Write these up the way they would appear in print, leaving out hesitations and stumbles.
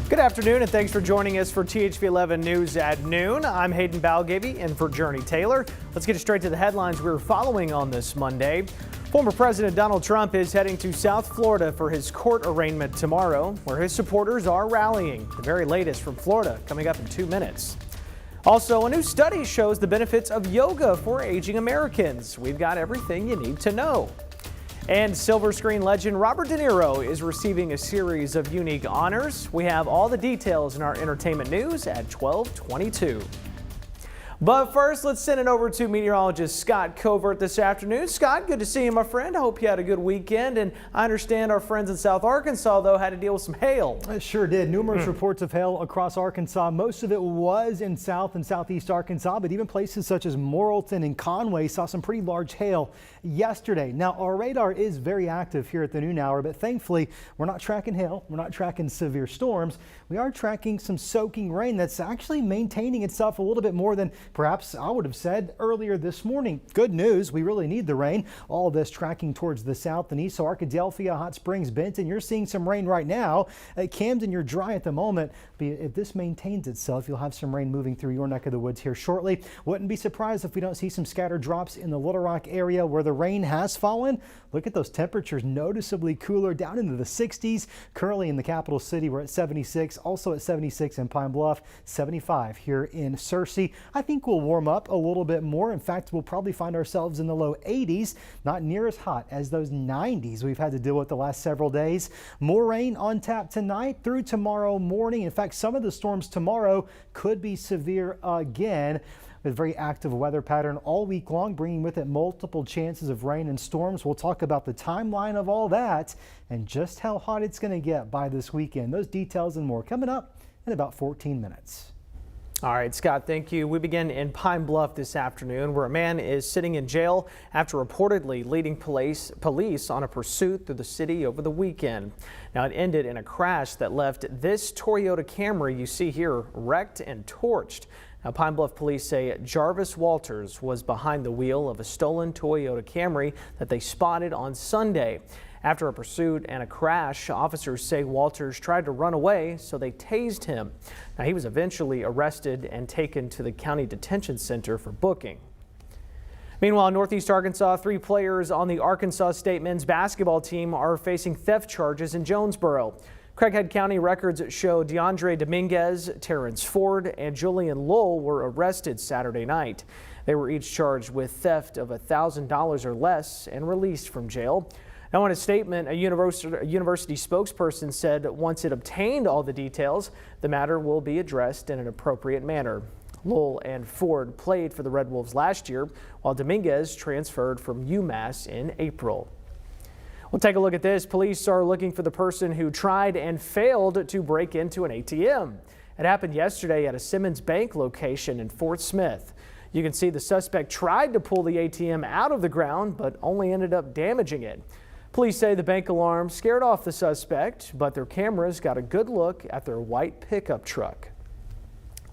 Good afternoon and thanks for joining us for THV 11 News at noon. I'm Hayden Balgavy in for Journey Taylor. Let's get straight to the headlines we're following on this Monday. Former President Donald Trump is heading to South Florida for his court arraignment tomorrow, where his supporters are rallying. The very latest from Florida coming up in 2 minutes. Also, a new study shows the benefits of yoga for aging Americans. We've got everything you need to know. And silver screen legend Robert De Niro is receiving a series of unique honors. We have all the details in our entertainment news at 12:22. But first, let's send it over to meteorologist Scott Covert this afternoon. Scott, good to see you, my friend. I hope you had a good weekend. And I understand our friends in South Arkansas, though, had to deal with some hail. It sure did. Numerous reports of hail across Arkansas. Most of it was in South and Southeast Arkansas, but even places such as Morrilton and Conway saw some pretty large hail yesterday. Now, our radar is very active here at the noon hour, but thankfully, we're not tracking hail. We're not tracking severe storms. We are tracking some soaking rain that's actually maintaining itself a little bit more than perhaps I would have said earlier this morning. Good news, we really need the rain. All of this tracking towards the south and east. So Arkadelphia, Hot Springs, Benton, you're seeing some rain right now. At Camden, you're dry at the moment. But if this maintains itself, you'll have some rain moving through your neck of the woods here shortly. Wouldn't be surprised if we don't see some scattered drops in the Little Rock area where the rain has fallen. Look at those temperatures, noticeably cooler, down into the 60s. Currently in the capital city, we're at 76, also at 76 in Pine Bluff, 75 here in Searcy. I think we'll warm up a little bit more. In fact, we'll probably find ourselves in the low 80s, not near as hot as those 90s we've had to deal with the last several days. More rain on tap tonight through tomorrow morning. In fact, some of the storms tomorrow could be severe again, with a very active weather pattern all week long, bringing with it multiple chances of rain and storms. We'll talk about the timeline of all that and just how hot it's going to get by this weekend. Those details and more coming up in about 14 minutes. All right, Scott, thank you. We begin in Pine Bluff this afternoon, where a man is sitting in jail after reportedly leading police on a pursuit through the city over the weekend. Now, it ended in a crash that left this Toyota Camry you see here wrecked and torched. Now, Pine Bluff police say Jarvis Walters was behind the wheel of a stolen Toyota Camry that they spotted on Sunday. After a pursuit and a crash, officers say Walters tried to run away, so they tased him. Now, he was eventually arrested and taken to the county detention center for booking. Meanwhile, Northeast Arkansas, 3 players on the Arkansas State men's basketball team are facing theft charges in Jonesboro. Craighead County records show DeAndre Dominguez, Terrence Ford, and Julian Lowell were arrested Saturday night. They were each charged with theft of $1,000 or less and released from jail. Now, in a statement, a university spokesperson said once it obtained all the details, the matter will be addressed in an appropriate manner. Lowell and Ford played for the Red Wolves last year, while Dominguez transferred from UMass in April. We'll take a look at this. Police are looking for the person who tried and failed to break into an ATM. It happened yesterday at a Simmons Bank location in Fort Smith. You can see the suspect tried to pull the ATM out of the ground, but only ended up damaging it. Police say the bank alarm scared off the suspect, but their cameras got a good look at their white pickup truck.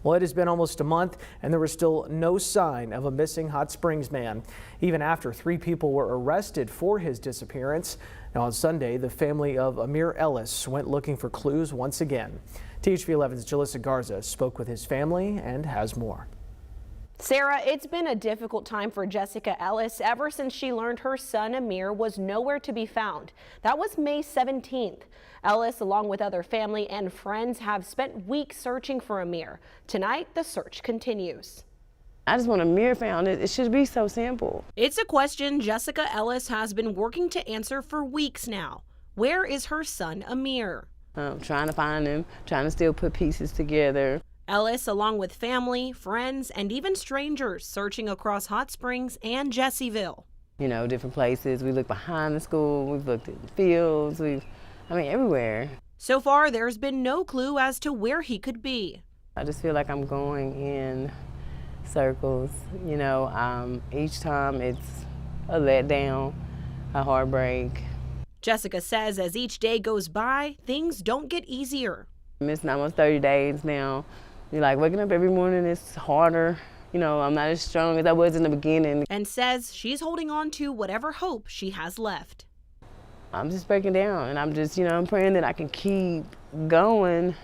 Well, it has been almost a month and there was still no sign of a missing Hot Springs man, even after 3 people were arrested for his disappearance. Now, on Sunday, the family of Amir Ellis went looking for clues once again. THV 11's Jalissa Garza spoke with his family and has more. Sarah, it's been a difficult time for Jessica Ellis ever since she learned her son Amir was nowhere to be found. That was May 17th. Ellis, along with other family and friends, have spent weeks searching for Amir. Tonight, the search continues. I just want Amir found. It should be so simple. It's a question Jessica Ellis has been working to answer for weeks now. Where is her son Amir? I'm trying to find him, trying to still put pieces together. Ellis, along with family, friends, and even strangers, searching across Hot Springs and Jessieville. You know, different places. We looked behind the school, we've looked in the fields, everywhere. So far, there's been no clue as to where he could be. I just feel like I'm going in circles, each time it's a letdown, a heartbreak. Jessica says as each day goes by, things don't get easier. It's almost 30 days now. You're like waking up every morning, it's harder. I'm not as strong as I was in the beginning. And says she's holding on to whatever hope she has left. I'm just breaking down and I'm just, I'm praying that I can keep going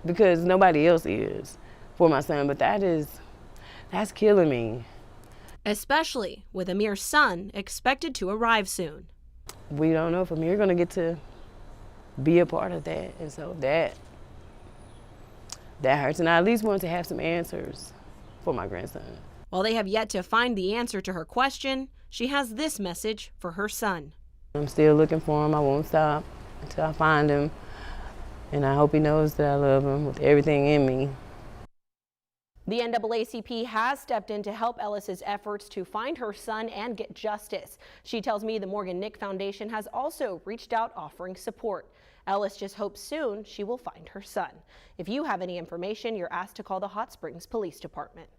because nobody else is for my son. But that's killing me. Especially with Amir's son expected to arrive soon. We don't know if Amir's going to get to be a part of that. And so that hurts. And I at least want to have some answers for my grandson. While they have yet to find the answer to her question, she has this message for her son. I'm still looking for him. I won't stop until I find him. And I hope he knows that I love him with everything in me. The NAACP has stepped in to help Ellis's efforts to find her son and get justice. She tells me the Morgan Nick Foundation has also reached out offering support. Ellis just hopes soon she will find her son. If you have any information, you're asked to call the Hot Springs Police Department.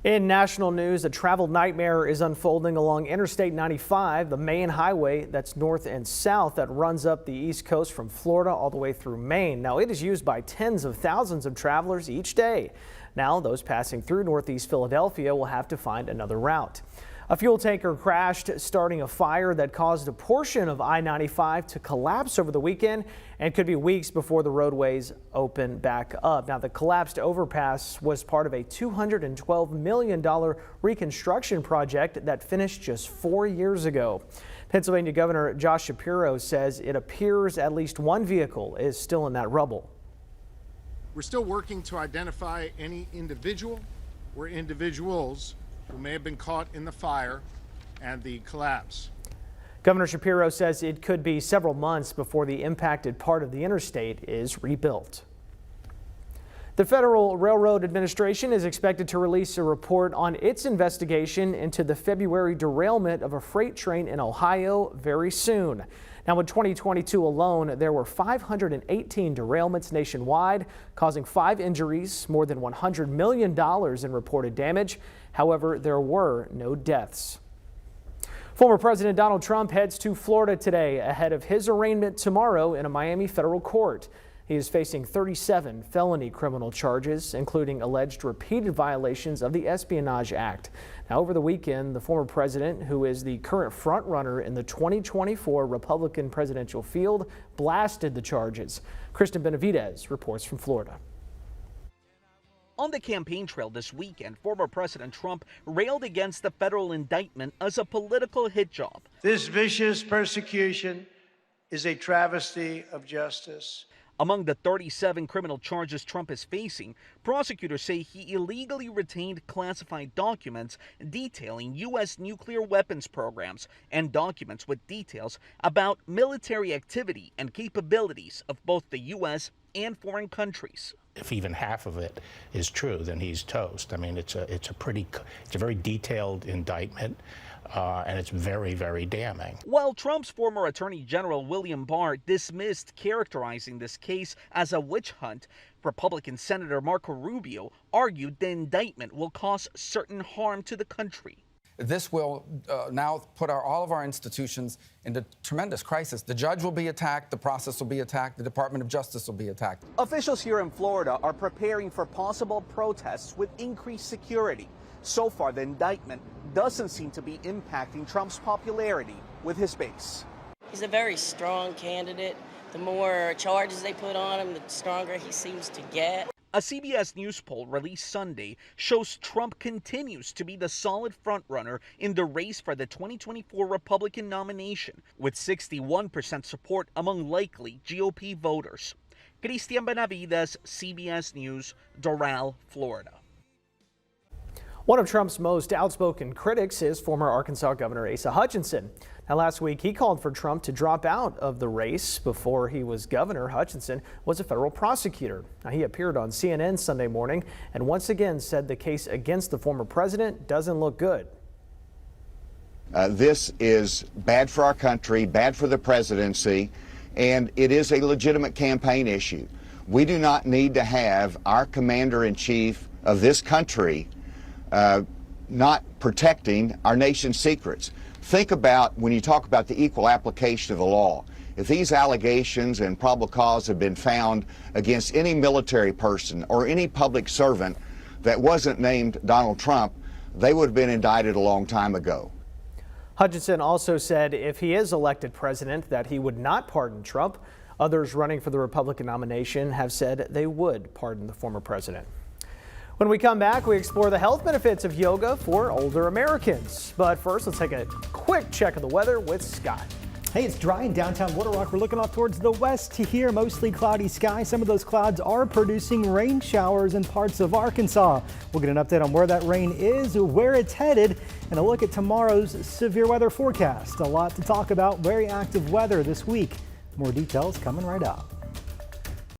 In national news, a travel nightmare is unfolding along Interstate 95, the main highway that's north and south that runs up the East Coast from Florida all the way through Maine. Now, it is used by tens of thousands of travelers each day. Now, those passing through Northeast Philadelphia will have to find another route. A fuel tanker crashed, starting a fire that caused a portion of I-95 to collapse over the weekend and could be weeks before the roadways open back up. Now, the collapsed overpass was part of a $212 million reconstruction project that finished just 4 years ago. Pennsylvania Governor Josh Shapiro says it appears at least one vehicle is still in that rubble. We're still working to identify any individual or individuals who may have been caught in the fire and the collapse. Governor Shapiro says it could be several months before the impacted part of the interstate is rebuilt. The Federal Railroad Administration is expected to release a report on its investigation into the February derailment of a freight train in Ohio very soon. Now, in 2022 alone, there were 518 derailments nationwide, causing 5 injuries, more than $100 million in reported damage. However, there were no deaths. Former President Donald Trump heads to Florida today ahead of his arraignment tomorrow in a Miami federal court. He is facing 37 felony criminal charges, including alleged repeated violations of the Espionage Act. Now, over the weekend, the former president, who is the current frontrunner in the 2024 Republican presidential field, blasted the charges. Kristen Benavidez reports from Florida. On the campaign trail this weekend, former President Trump railed against the federal indictment as a political hit job. This vicious persecution is a travesty of justice. Among the 37 criminal charges Trump is facing, prosecutors say he illegally retained classified documents detailing U.S. nuclear weapons programs and documents with details about military activity and capabilities of both the U.S. and foreign countries. If even half of it is true, then he's toast. I mean, it's a very detailed indictment. And it's very, very damning. While Trump's former Attorney General William Barr dismissed characterizing this case as a witch hunt, Republican Senator Marco Rubio argued the indictment will cause certain harm to the country. This will now put all of our institutions into tremendous crisis. The judge will be attacked, the process will be attacked, the Department of Justice will be attacked. Officials here in Florida are preparing for possible protests with increased security. So far, the indictment doesn't seem to be impacting Trump's popularity with his base. He's a very strong candidate. The more charges they put on him, the stronger he seems to get. A CBS News poll released Sunday shows Trump continues to be the solid frontrunner in the race for the 2024 Republican nomination, with 61% support among likely GOP voters. Christian Benavides, CBS News, Doral, Florida. One of Trump's most outspoken critics is former Arkansas Governor Asa Hutchinson. Now, last week, he called for Trump to drop out of the race. Before he was governor, Hutchinson was a federal prosecutor. Now, he appeared on CNN Sunday morning and once again said the case against the former president doesn't look good. This is bad for our country, bad for the presidency, and it is a legitimate campaign issue. We do not need to have our commander-in-chief of this country not protecting our nation's secrets. Think about when you talk about the equal application of the law. If these allegations and probable cause have been found against any military person or any public servant that wasn't named Donald Trump, they would have been indicted a long time ago. Hutchinson also said if he is elected president that he would not pardon Trump. Others running for the Republican nomination have said they would pardon the former president. When we come back, we explore the health benefits of yoga for older Americans. But first, let's take a quick check of the weather with Scott. Hey, it's dry in downtown Little Rock. We're looking off towards the west here, mostly cloudy skies. Some of those clouds are producing rain showers in parts of Arkansas. We'll get an update on where that rain is, where it's headed, and a look at tomorrow's severe weather forecast. A lot to talk about. Very active weather this week. More details coming right up.